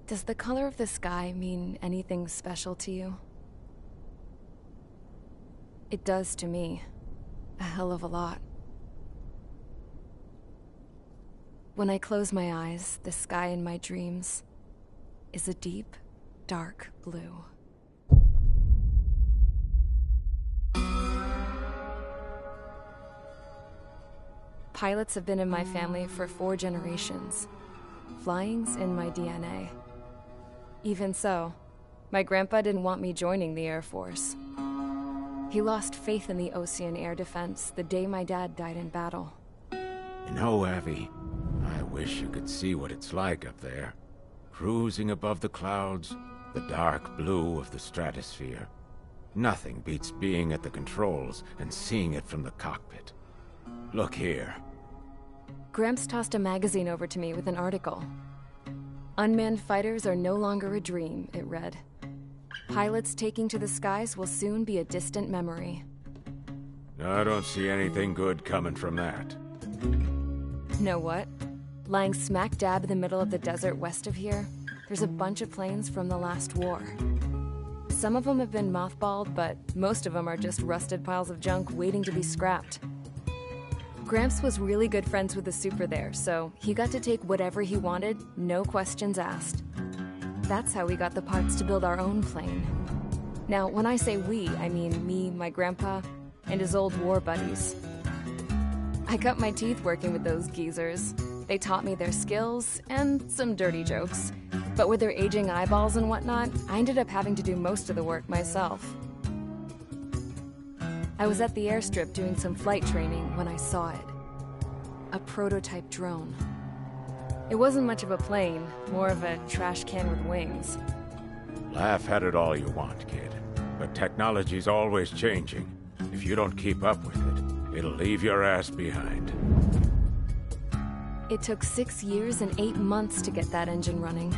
Does the color of the sky mean anything special to you? It does to me. A hell of a lot. When I close my eyes, the sky in my dreams is a deep, dark blue. Pilots have been in my family for 4 generations. Flying's in my DNA. Even so, my grandpa didn't want me joining the Air Force. He lost faith in the Osean air defense the day my dad died in battle. You know, Abby, I wish you could see what it's like up there. Cruising above the clouds, the dark blue of the stratosphere. Nothing beats being at the controls and seeing it from the cockpit. Look here. Gramps tossed a magazine over to me with an article. Unmanned fighters are no longer a dream, it read. Pilots taking to the skies will soon be a distant memory. I don't see anything good coming from that. Know what? Lying smack dab in the middle of the desert west of here, there's a bunch of planes from the last war. Some of them have been mothballed, but most of them are just rusted piles of junk waiting to be scrapped. Gramps was really good friends with the super there, so he got to take whatever he wanted, no questions asked. That's how we got the parts to build our own plane. Now, when I say we, I mean me, my grandpa, and his old war buddies. I cut my teeth working with those geezers. They taught me their skills, and some dirty jokes. But with their aging eyeballs and whatnot, I ended up having to do most of the work myself. I was at the airstrip doing some flight training when I saw it. A prototype drone. It wasn't much of a plane, more of a trash can with wings. Laugh at it all you want, kid. But technology's always changing. If you don't keep up with it, it'll leave your ass behind. It took 6 years and 8 months to get that engine running.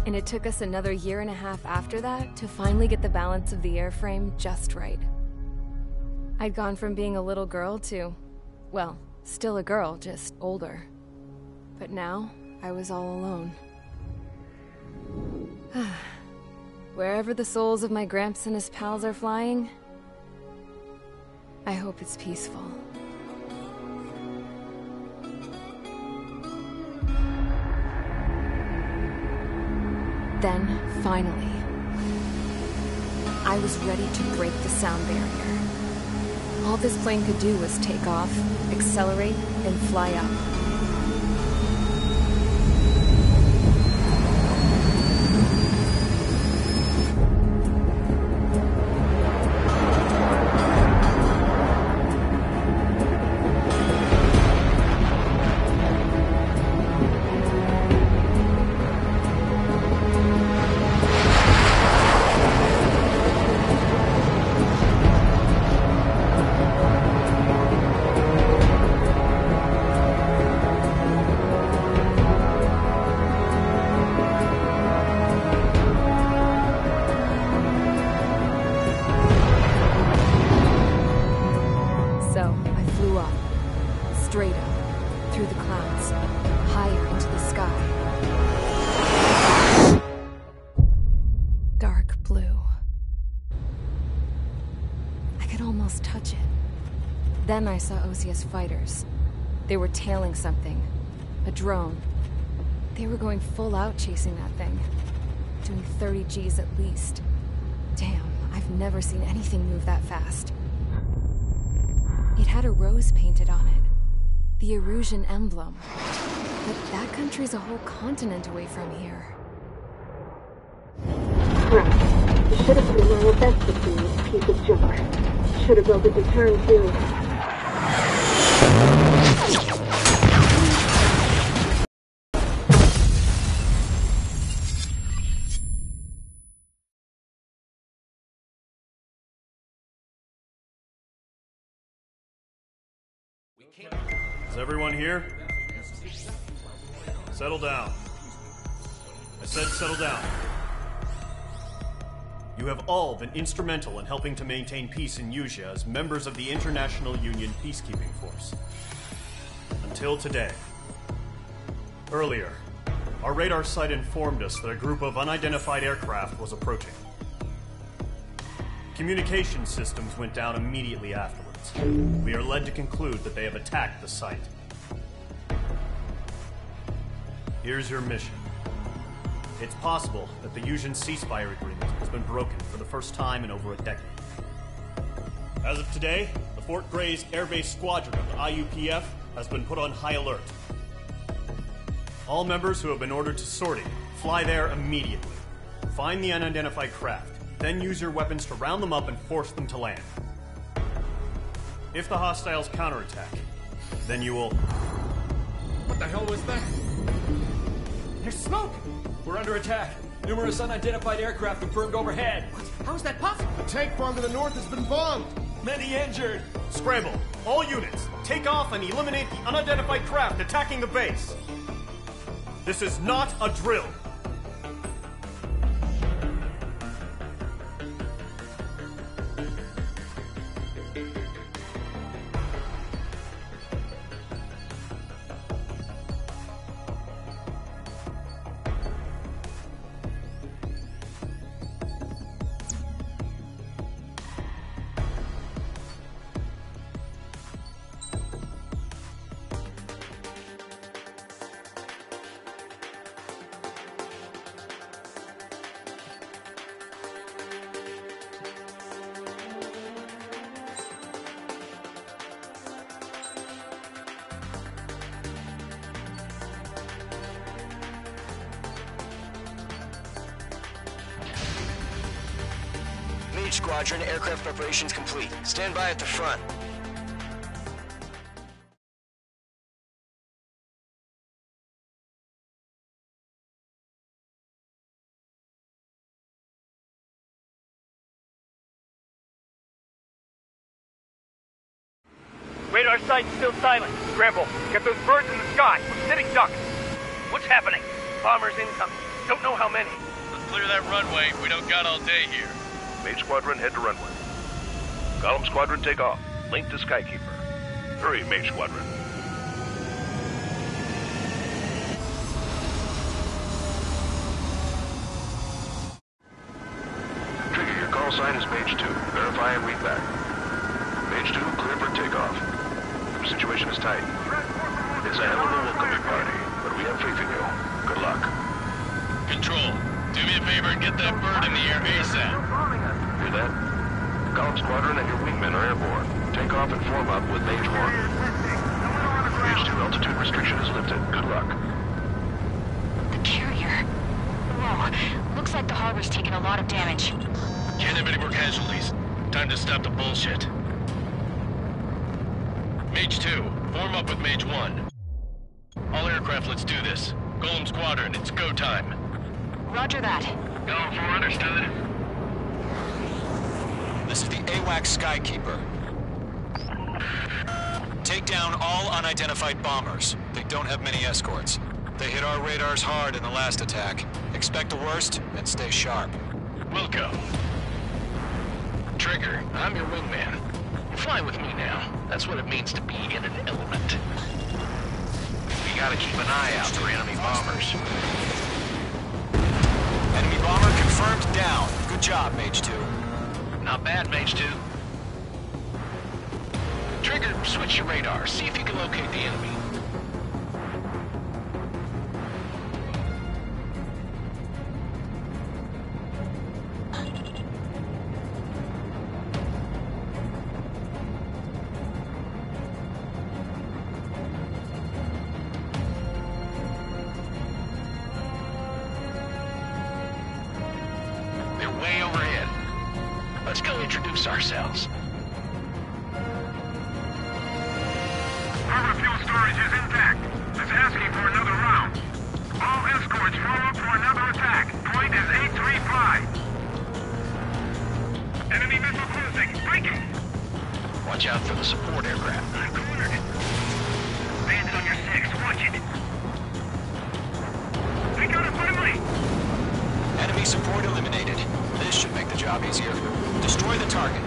And it took us another 1.5 years after that to finally get the balance of the airframe just right. I'd gone from being a little girl to, well, still a girl, just older. But now, I was all alone. Wherever the souls of my Gramps and his pals are flying, I hope it's peaceful. Then, finally, I was ready to break the sound barrier. All this plane could do was take off, accelerate, and fly up. Straight up, through the clouds, higher into the sky. Dark blue. I could almost touch it. Then I saw Osius fighters. They were tailing something. A drone. They were going full out chasing that thing. Doing 30 Gs at least. Damn, I've never seen anything move that fast. It had a rose painted on it. The Erusian emblem. But that country's a whole continent away from here. Right. You should have put in my best to see this piece of junk. Should have built it to turn too. Is everyone here? Settle down. I said settle down. You have all been instrumental in helping to maintain peace in Usea as members of the International Union Peacekeeping Force. Until today. Earlier, our radar site informed us that a group of unidentified aircraft was approaching. Communication systems went down immediately afterwards. We are led to conclude that they have attacked the site. Here's your mission. It's possible that the Usian ceasefire agreement has been broken for the first time in over a decade. As of today, the Fort Grays Air Base Squadron of the IUPF has been put on high alert. All members who have been ordered to sortie, fly there immediately. Find the unidentified craft, then use your weapons to round them up and force them to land. If the hostiles counterattack, then you will... What the hell was that? There's smoke! We're under attack. Numerous unidentified aircraft confirmed overhead. What? How is that possible? The tank farm to the north has been bombed. Many injured. Scramble! All units, take off and eliminate the unidentified craft attacking the base. This is not a drill. Squadron, aircraft preparations complete. Stand by at the front. Radar site's still silent. Scramble. Get those birds in the sky. We're sitting ducks. What's happening? Bombers incoming. Don't know how many. Let's clear that runway. We don't got all day here. Mage Squadron, head to runway. Column Squadron, take off. Link to Skykeeper. Hurry, Mage Squadron. Call sign is Mage 2. Verify and read back. Mage 2, clear for takeoff. The situation is tight. It's a hell of a welcoming party, but we have faith in you. Good luck. Control, do me a favor and get that bird in the air ASAP. Hear that? Column Squadron and your wingmen are airborne. Take off and form up with Mage 1. Mage 2 altitude restriction is lifted. Good luck. The carrier. Whoa. Looks like the harbor's taken a lot of damage. Can't have any more casualties. Time to stop the bullshit. Mage 2, form up with Mage 1. All aircraft, let's do this. Golem Squadron, it's go time. Roger that. Golem 4, understood. This is the AWACS Skykeeper. Take down all unidentified bombers. They don't have many escorts. They hit our radars hard in the last attack. Expect the worst and stay sharp. Wilco. Trigger, I'm your wingman. Fly with me now. That's what it means to be in an element. We gotta keep an eye out for enemy bombers. Enemy bomber confirmed down. Good job, Mage 2. Not bad, Mage 2. Trigger, switch your radar. See if you can locate the enemy. They're way overhead. Let's go introduce ourselves. Harbor fuel storage is intact. It's asking for another round. All escorts form up for another attack. Point is 835. Enemy missile cruising. Breaking. Watch out for the support aircraft. Cornered. Bandit on your 6. Watch it. We got it finally. Enemy support eliminated. This should make the job easier. Destroy the target.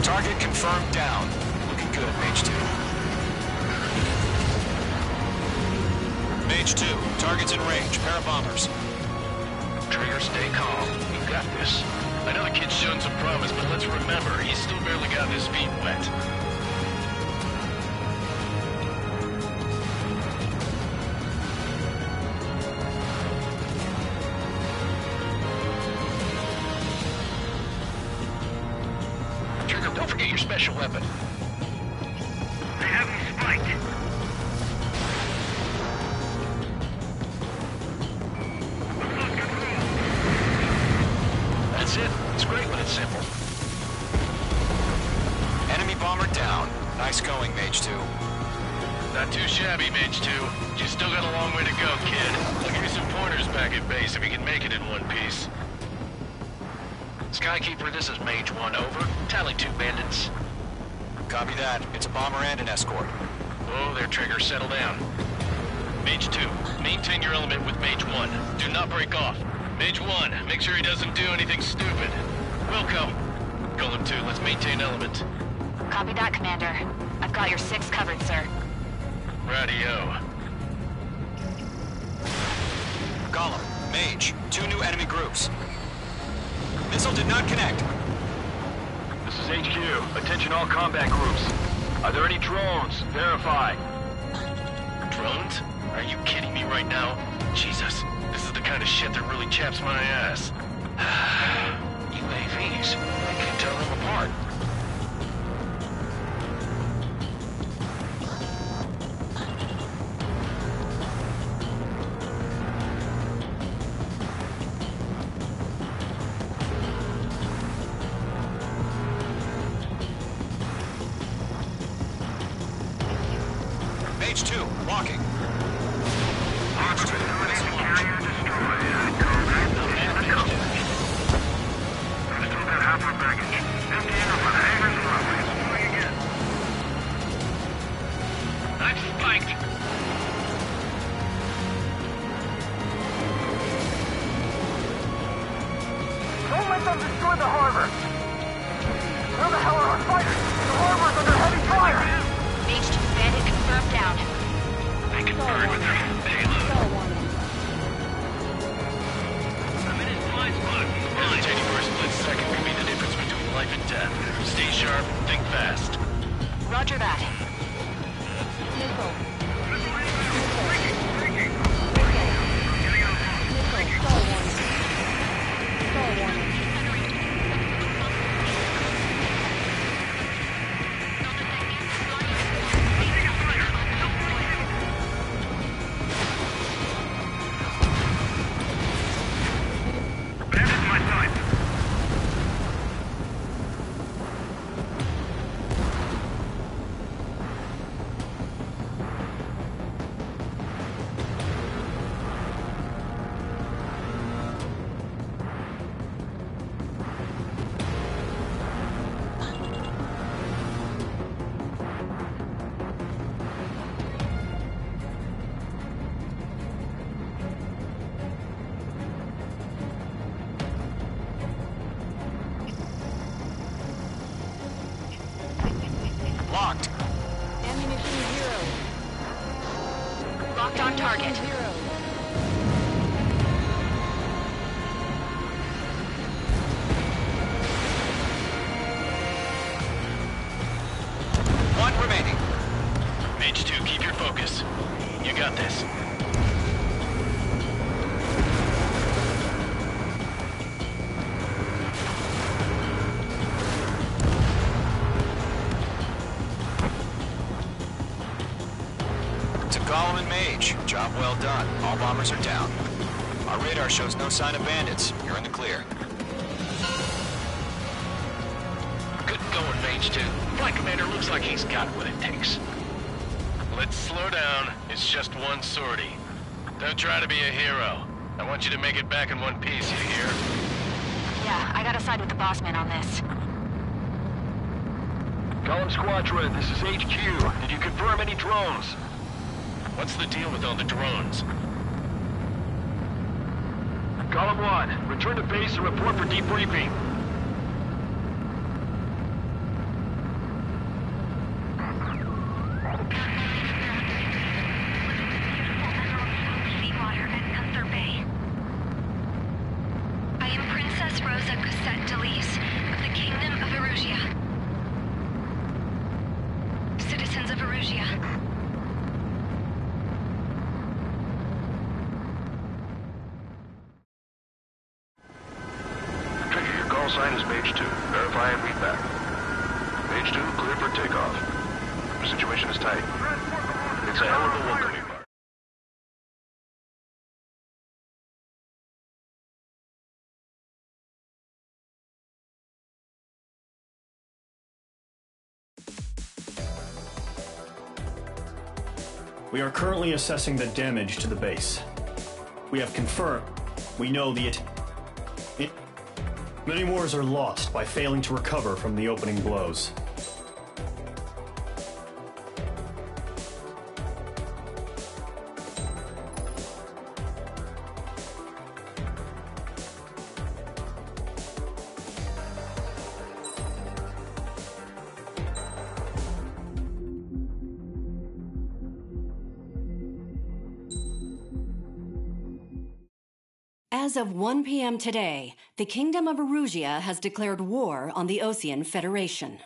Target confirmed down. Looking good, Mage 2. Mage 2, target's in range. Pair of bombers. Trigger, stay calm. You got this. I know the kid's shown some promise, but let's remember, he's still barely gotten his feet wet. Trigger, don't forget your special weapon. They have me spiked. That's it. It's great when it's simple. Enemy bomber down. Nice going, Mage 2. Not too shabby, Mage 2. You still got a long way to go, kid. I'll give you some pointers back at base if you can make it in one piece. Skykeeper, this is Mage 1, over. Tally 2 bandits. Copy that. It's a bomber and an escort. Oh, there, Trigger, settle down. Mage 2, maintain your element with Mage 1. Do not break off. Mage 1, make sure he doesn't do anything stupid. Wilco. Golem 2, let's maintain element. Copy that, Commander. I've got your 6 covered, sir. Radio. Golem, Mage, 2 new enemy groups. Missile did not connect. This is HQ. Attention all combat groups. Are there any drones? Verify. Drones? Are you kidding me right now? Jesus, this is the kind of shit that really chaps my ass. UAVs. I can't tell them apart. Mage 2, walking. Mage 2, missile launch. Half our baggage. Empty it up on the hangar's runway. Going again. I'm spiked. Don't let them destroy the harbor. Where the hell are our fighters? The harbor's under heavy fire. Mage 2 bandit confirmed down. I can burn with their payload. sharp, think fast. Roger that. Locked. Ammunition 0. Locked on target. 0. One remaining. Mage 2, keep your focus. You got this. To Gollum and Mage, job well done. All bombers are down. Our radar shows no sign of bandits. You're in the clear. Good going, Mage 2. Flight Commander looks like he's got what it takes. Let's slow down. It's just one sortie. Don't try to be a hero. I want you to make it back in one piece, you hear? Yeah, I gotta side with the boss man on this. Gollum Squadron, this is HQ. Did you confirm any drones? What's the deal with all the drones? Gollum 1, return to base and report for debriefing. Seawater at Gunther Bay. I am Princess Rosa Cosette Delise of the Kingdom of Erusia. Citizens of Erusia. Call sign is Mage 2. Verify and read back. Mage 2, clear for takeoff. The situation is tight. It's a hell of a welcoming party. We are currently assessing the damage to the base. We have confirmed we know many wars are lost by failing to recover from the opening blows. As of 1 p.m. today, the Kingdom of Erusia has declared war on the Osean Federation.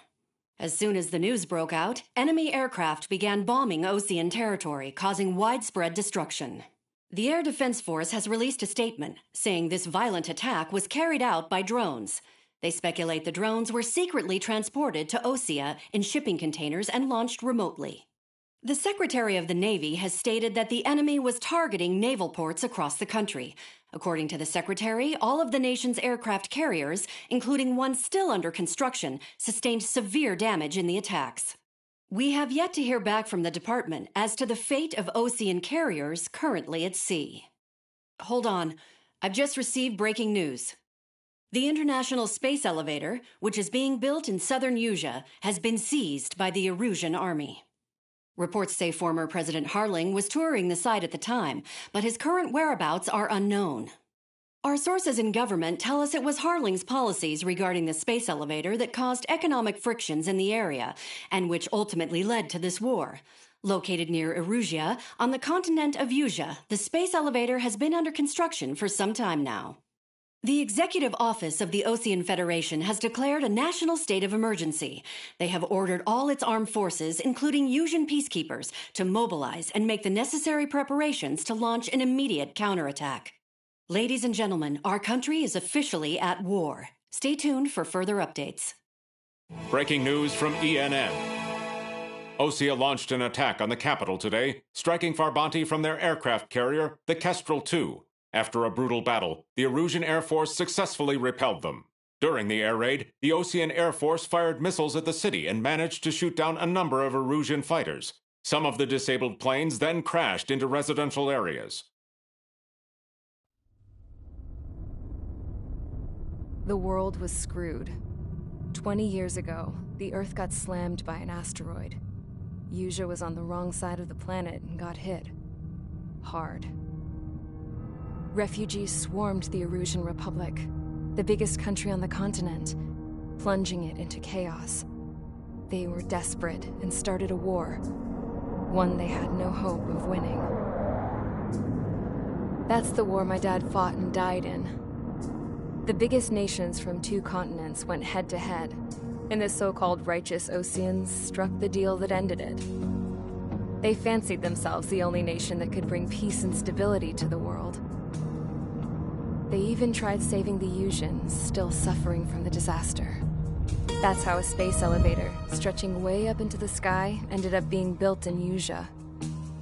As soon as the news broke out, enemy aircraft began bombing Osean territory, causing widespread destruction. The Air Defense Force has released a statement saying this violent attack was carried out by drones. They speculate the drones were secretly transported to Osea in shipping containers and launched remotely. The Secretary of the Navy has stated that the enemy was targeting naval ports across the country. According to the Secretary, all of the nation's aircraft carriers, including one still under construction, sustained severe damage in the attacks. We have yet to hear back from the department as to the fate of Osean carriers currently at sea. Hold on. I've just received breaking news. The International Space Elevator, which is being built in southern Usea, has been seized by the Erusian Army. Reports say former President Harling was touring the site at the time, but his current whereabouts are unknown. Our sources in government tell us it was Harling's policies regarding the space elevator that caused economic frictions in the area, and which ultimately led to this war. Located near Erusia, on the continent of Usea, the space elevator has been under construction for some time now. The Executive Office of the Osean Federation has declared a national state of emergency. They have ordered all its armed forces, including Yuuzhan peacekeepers, to mobilize and make the necessary preparations to launch an immediate counterattack. Ladies and gentlemen, our country is officially at war. Stay tuned for further updates. Breaking news from ENN. Osea launched an attack on the capital today, striking Farbanti from their aircraft carrier, the Kestrel II. After a brutal battle, the Erusian Air Force successfully repelled them. During the air raid, the Osean Air Force fired missiles at the city and managed to shoot down a number of Erusian fighters. Some of the disabled planes then crashed into residential areas. The world was screwed. 20 years ago, the Earth got slammed by an asteroid. Yuuzhan was on the wrong side of the planet and got hit. Hard. Refugees swarmed the Erusian Republic, the biggest country on the continent, plunging it into chaos. They were desperate and started a war, one they had no hope of winning. That's the war my dad fought and died in. The biggest nations from 2 continents went head-to-head, and the so-called righteous Oseans struck the deal that ended it. They fancied themselves the only nation that could bring peace and stability to the world. They even tried saving the Yuuzhan, still suffering from the disaster. That's how a space elevator, stretching way up into the sky, ended up being built in Yuuzhan,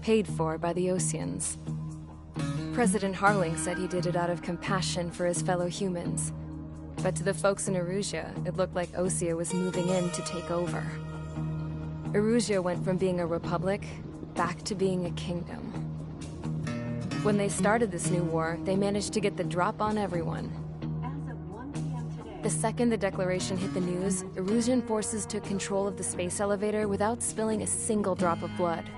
paid for by the Oseans. President Harling said he did it out of compassion for his fellow humans. But to the folks in Erusia, it looked like Osea was moving in to take over. Erusia went from being a republic back to being a kingdom. When they started this new war, they managed to get the drop on everyone. The second the declaration hit the news, Erusian forces took control of the space elevator without spilling a single drop of blood.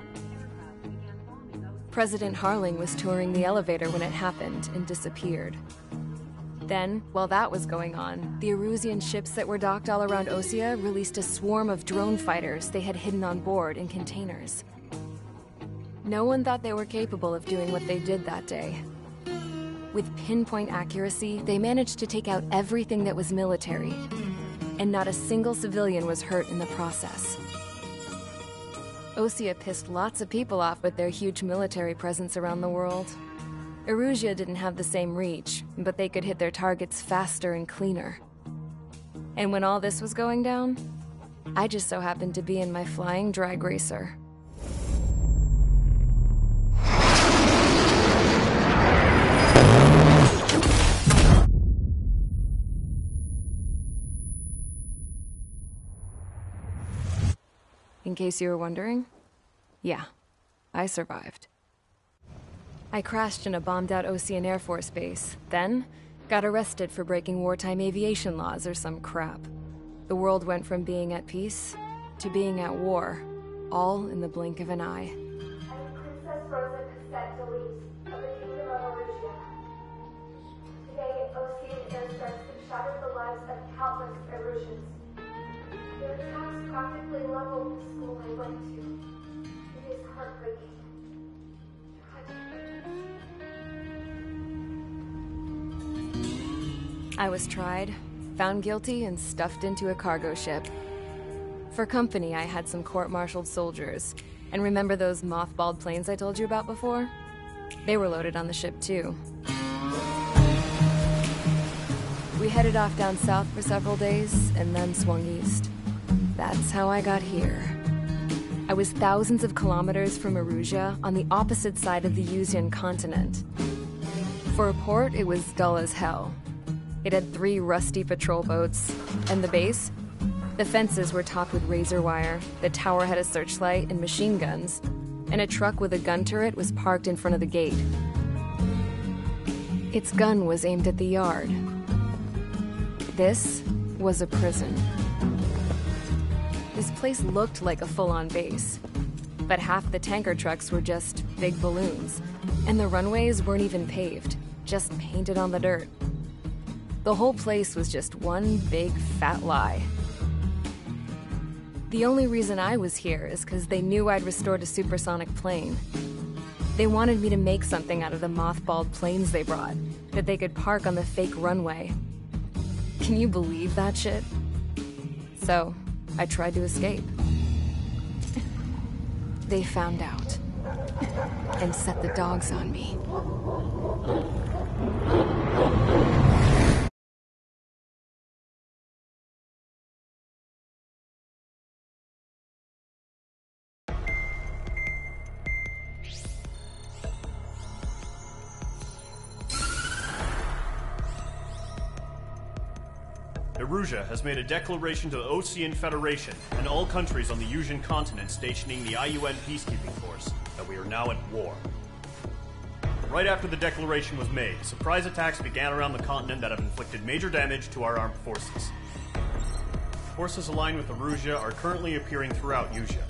President Harling was touring the elevator when it happened and disappeared. Then, while that was going on, the Erusian ships that were docked all around Osea released a swarm of drone fighters they had hidden on board in containers. No one thought they were capable of doing what they did that day. With pinpoint accuracy, they managed to take out everything that was military, and not a single civilian was hurt in the process. Osea pissed lots of people off with their huge military presence around the world. Erusia didn't have the same reach, but they could hit their targets faster and cleaner. And when all this was going down, I just so happened to be in my flying drag racer. In case you were wondering, yeah, I survived. I crashed in a bombed-out Osean Air Force base, then got arrested for breaking wartime aviation laws or some crap. The world went from being at peace to being at war, all in the blink of an eye. I'm Princess Rosa Cassette Delise of the Kingdom of Erusia. Today, Osean airstrikes have shattered the lives of countless Erusians. Their attacks practically leveled the school I went to. It is heartbreaking. I was tried, found guilty, and stuffed into a cargo ship. For company, I had some court-martialed soldiers. And remember those mothballed planes I told you about before? They were loaded on the ship, too. We headed off down south for several days, and then swung east. That's how I got here. I was thousands of kilometers from Erusia, on the opposite side of the Yuuzhan continent. For a port, it was dull as hell. It had 3 rusty patrol boats, and the base? The fences were topped with razor wire, the tower had a searchlight and machine guns, and a truck with a gun turret was parked in front of the gate. Its gun was aimed at the yard. This was a prison. This place looked like a full-on base, but half the tanker trucks were just big balloons, and the runways weren't even paved, just painted on the dirt. The whole place was just one big fat lie. The only reason I was here is because they knew I'd restored a supersonic plane. They wanted me to make something out of the mothballed planes they brought, that they could park on the fake runway. Can you believe that shit? So, I tried to escape. They found out, and set the dogs on me. Erusea has made a declaration to the Osean Federation and all countries on the Yusian continent stationing the IUN peacekeeping force that we are now at war. Right after the declaration was made, surprise attacks began around the continent that have inflicted major damage to our armed forces. Forces aligned with Erusea are currently appearing throughout Yusia.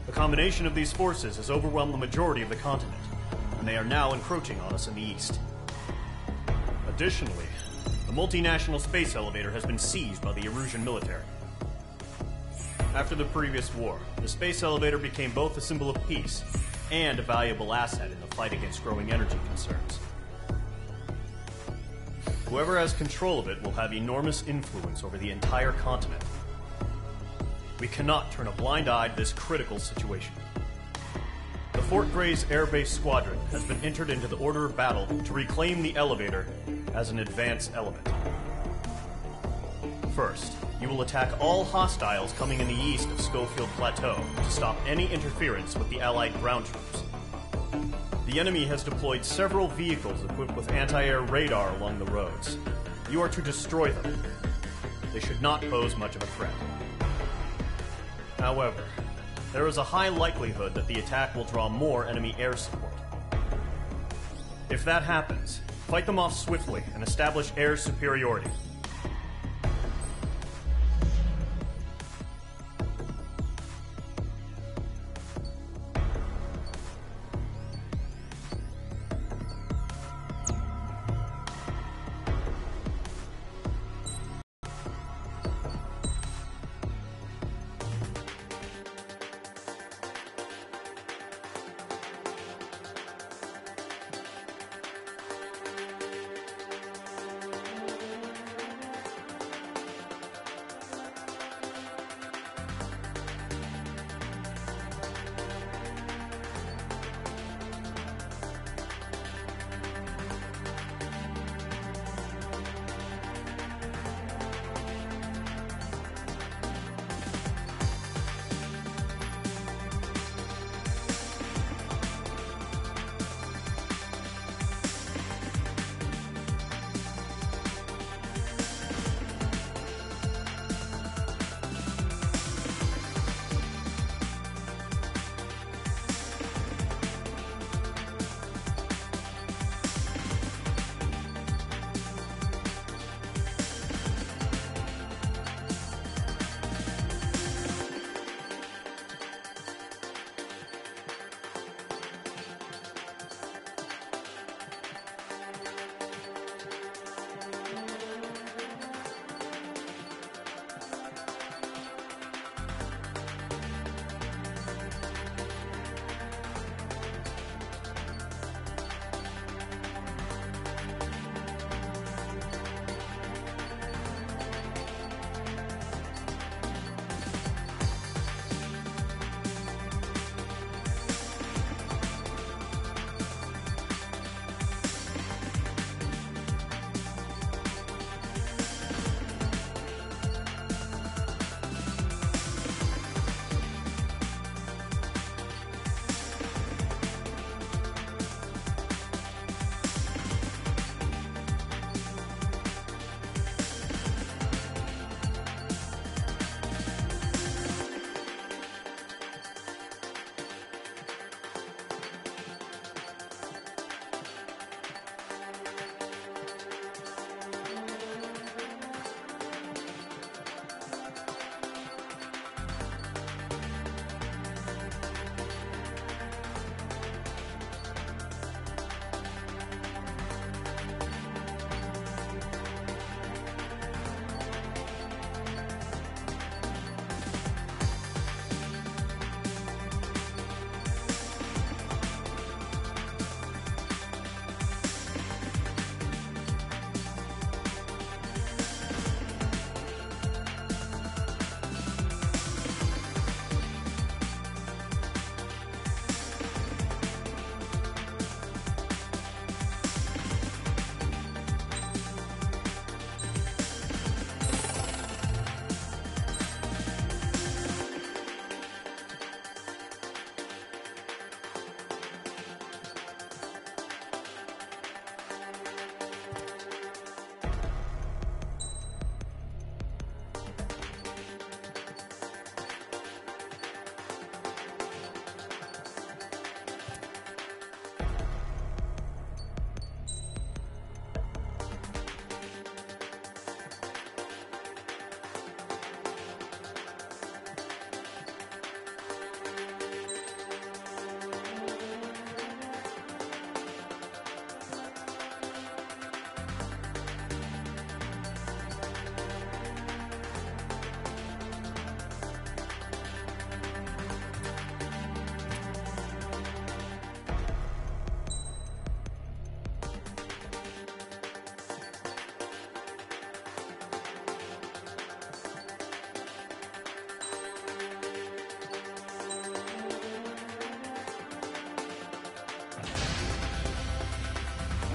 The combination of these forces has overwhelmed the majority of the continent, and they are now encroaching on us in the east. Additionally, the multinational space elevator has been seized by the Erusian military. After the previous war, the space elevator became both a symbol of peace and a valuable asset in the fight against growing energy concerns. Whoever has control of it will have enormous influence over the entire continent. We cannot turn a blind eye to this critical situation. The Fort Grays Air Base Squadron has been entered into the order of battle to reclaim the elevator as an advance element. First, you will attack all hostiles coming in the east of Schofield Plateau to stop any interference with the Allied ground troops. The enemy has deployed several vehicles equipped with anti-air radar along the roads. You are to destroy them. They should not pose much of a threat. However, there is a high likelihood that the attack will draw more enemy air support. If that happens, fight them off swiftly and establish air superiority.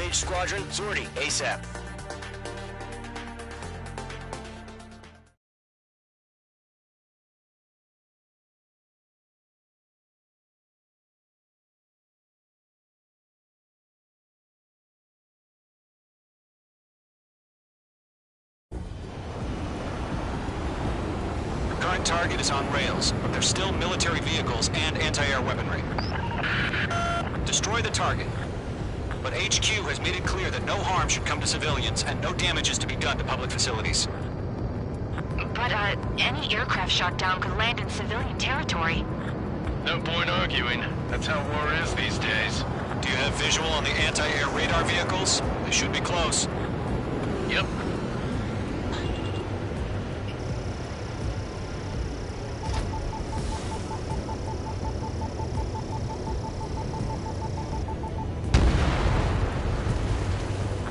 Mage Squadron, Zordy, ASAP. Current target is on rails, but there's still military vehicles and anti-air weaponry. Destroy the target. But HQ has made it clear that no harm should come to civilians and no damage is to be done to public facilities. But, any aircraft shot down could land in civilian territory. No point arguing. That's how war is these days. Do you have visual on the anti-air radar vehicles? They should be close. Yep.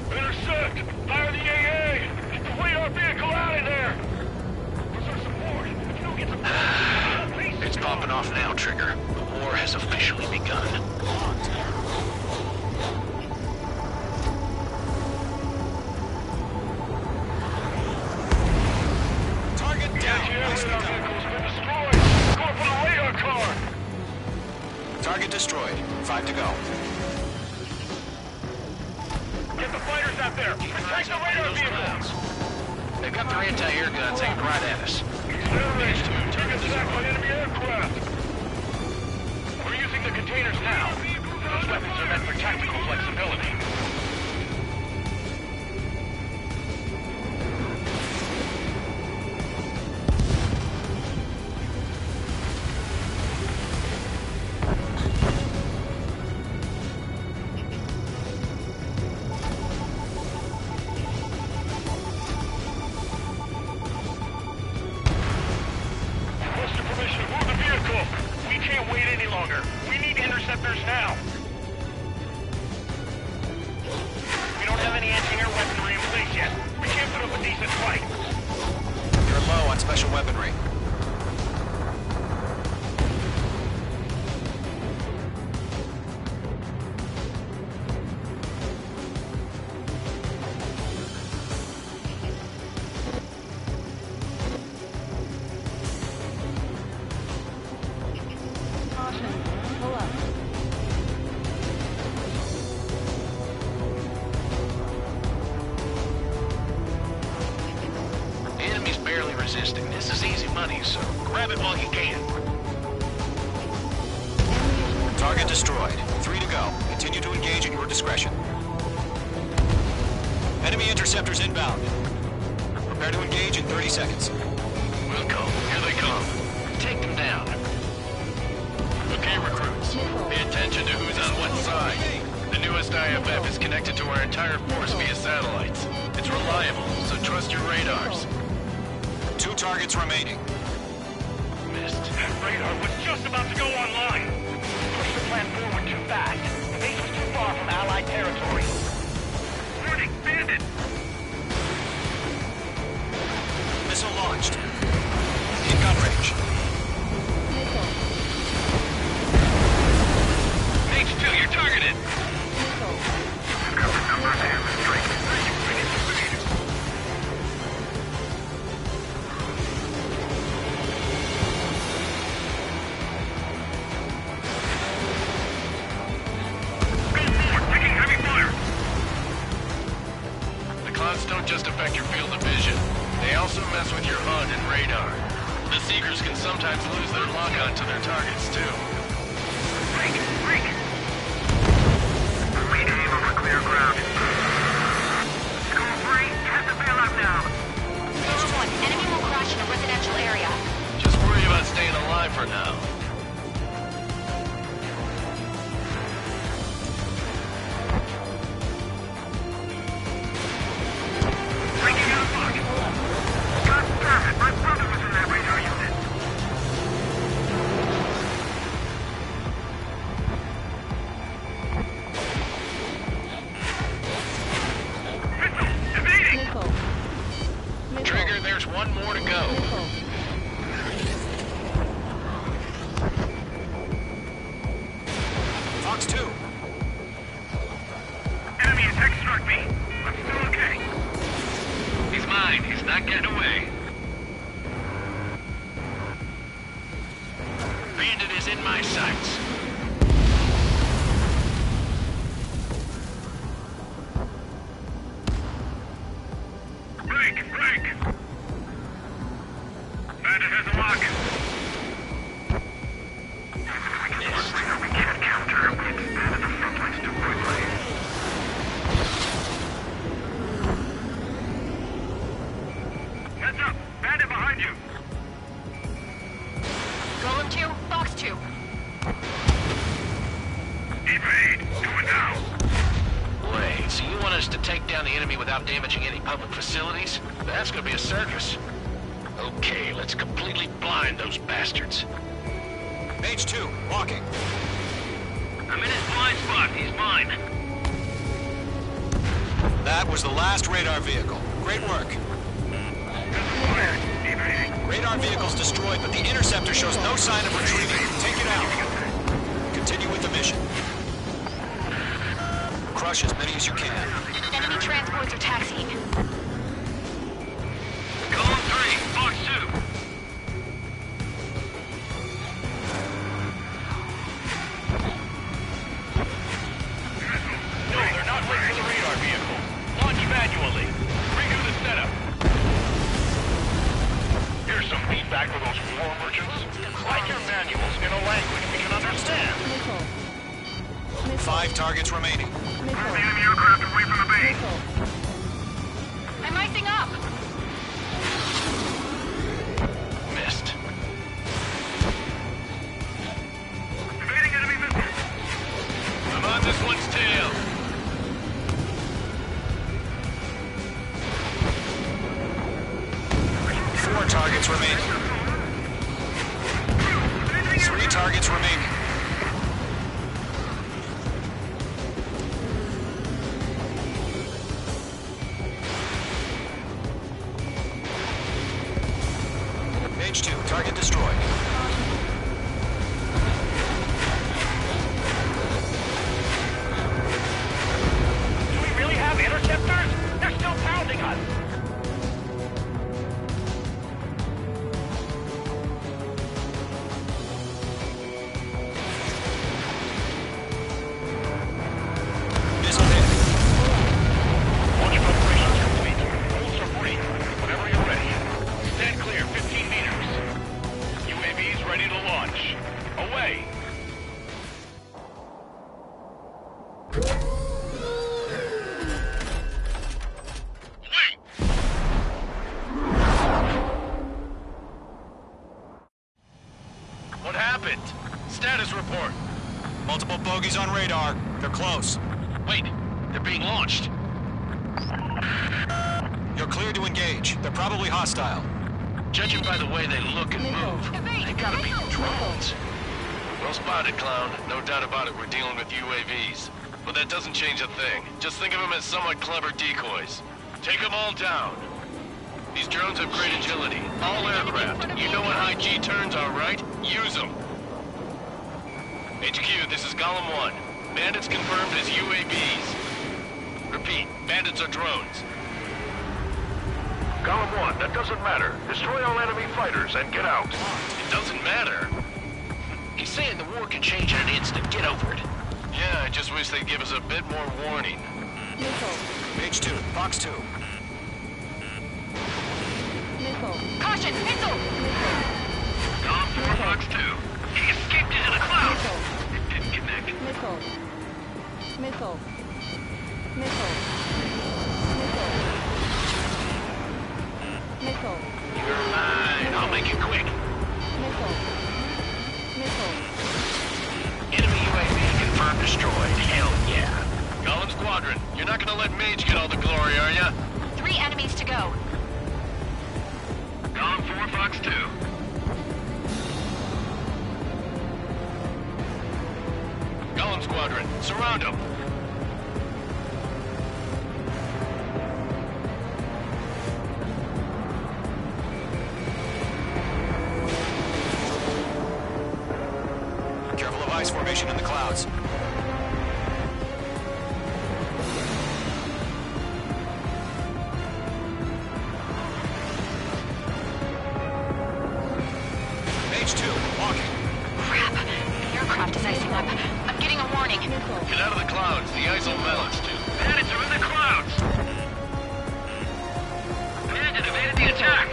Intersect! Fire the AA! Get the radar vehicle out of there! Reserve support! If you don't get some... It's popping off now, Trigger. The war has officially begun. Target down! Radar vehicle's been destroyed! Go for the radar car! Target destroyed. 5 to go. Get the fighters out there! Protect the radar vehicles! They've got their anti-air guns aimed right at us. Accelerate! Target attack by enemy aircraft! We're using the containers now. Those weapons are meant for tactical flexibility. Request your permission to move the vehicle! We can't wait any longer. We need interceptors now. We don't have any anti-air weaponry in place yet. We can't put up a decent fight. You're low on special weaponry. The enemy's barely resisting. This is easy money, so grab it while you can. Target destroyed. 3 to go. Continue to engage at your discretion. Enemy interceptors inbound. Prepare to engage in 30 seconds. Wilco, here they come. Take them down. Okay, recruits. Pay attention to who's on what side. The newest IFF is connected to our entire force via satellites. It's reliable, so trust your radars. 2 targets remaining. Missed. That radar was just about to go online. Push the plan forward too fast. The base was too far from Allied territory. Warning, bandit! Missile launched. In gun range. H2, you're targeted! Cover number 2, strike. The clouds don't just affect your field of vision. They also mess with your HUD and radar. The Seekers can sometimes lose their lock-on to their targets, too. Break! Lead aim over clear ground. School 3, test the bailout now. Number 1, enemy will crash in a residential area. Just worry about staying alive for now. Breaking out of luck. God damn it, my brother was in that radar unit. Missile, evading! Trigger, there's one more to go. Fox 2. Enemy attack getting away. Bandit is in my sights. Break! Bandit has a lock. Missed. We can't counter. We expanded the front lines too quickly. Heads up! Bandit behind you! Golem 2, Fox 2. Evade! Do it now! Wait, so you want us to take down the enemy without damaging any public facilities? That's gonna be a circus. Okay, let's completely blind those bastards. Mage 2, walking. I'm in his blind spot. He's mine. That was the last radar vehicle. Great work. Radar vehicle's destroyed, but the interceptor shows no sign of retrieving. Take it out. Continue with the mission. Crush as many as you can. Enemy transports are taxiing. Golem 3, Fox 2. No, they're not waiting for the radar vehicle. Launch manually. Redo the setup. Here's some feedback for those war merchants. Write your manuals in a language we can understand. 5 targets remaining. Move the enemy aircraft away from the base. I'm icing up. Missed. Evading enemy missile. I'm on this one's tail. Four targets remaining. 3 targets remaining. Mage 2, target destroyed. Do we really have interceptors? They're still pounding us. Missile hit. Launch preparations complete. Holds are free. Whenever you're ready. Stand clear, 15 meters. UAVs ready to launch. Away. What happened? Status report. Multiple bogeys on radar. They're close. Wait, they're being launched. You're clear to engage. They're probably hostile. Judging by the way they look and move, they gotta be drones. Well spotted, clown. No doubt about it, we're dealing with UAVs. But that doesn't change a thing. Just think of them as somewhat clever decoys. Take them all down. These drones have great agility. All aircraft. You know what high G turns are, right? Use them. HQ, this is Golem 1. Bandits confirmed as UAVs. Repeat, bandits are drones. Golem 1, that doesn't matter. Destroy all enemy fighters and get out. It doesn't matter. He's saying the war can change in an instant. Get over it. Yeah, I just wish they'd give us a bit more warning. Mage 2, Fox 2. Caution, missile! Golem 4, Fox 2. He escaped into the clouds. It didn't connect. You're mine. I'll make it quick. Enemy UAV confirmed destroyed. Hell yeah. Golem Squadron, you're not gonna let Mage get all the glory, are ya? 3 enemies to go. Golem 4, Fox 2. Golem Squadron, surround them. Careful of ice formation in the clouds. Get out of the clouds. The ice will melt. Bandits are in the clouds. Bandit evaded the attack.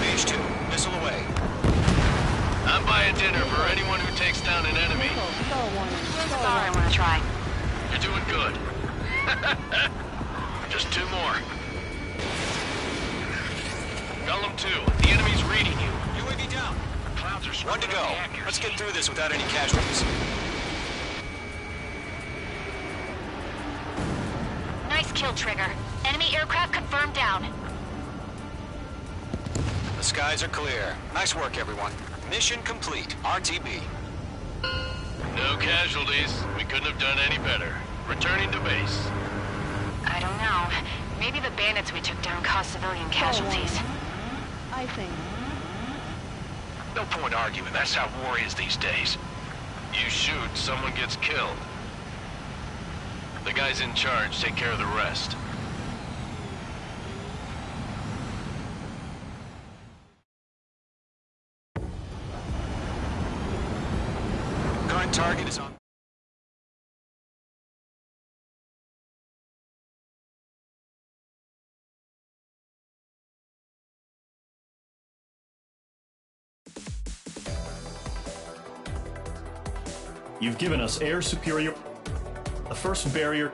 Mage 2, missile away. I'm buying dinner for anyone who takes down an enemy. Sorry, I want to try. You're doing good. Just 2 more. Golem 2, the enemy's reading you. UAV down. Clouds are 1 to go. Let's get through this without any casualties. Nice kill, Trigger. Enemy aircraft confirmed down. The skies are clear. Nice work, everyone. Mission complete. RTB. No casualties. We couldn't have done any better. Returning to base. I don't know. Maybe the bandits we took down caused civilian casualties. I think. No point arguing. That's how war is these days. You shoot, someone gets killed. The guys in charge take care of the rest. Current target is on. You've given us air superior. The first barrier.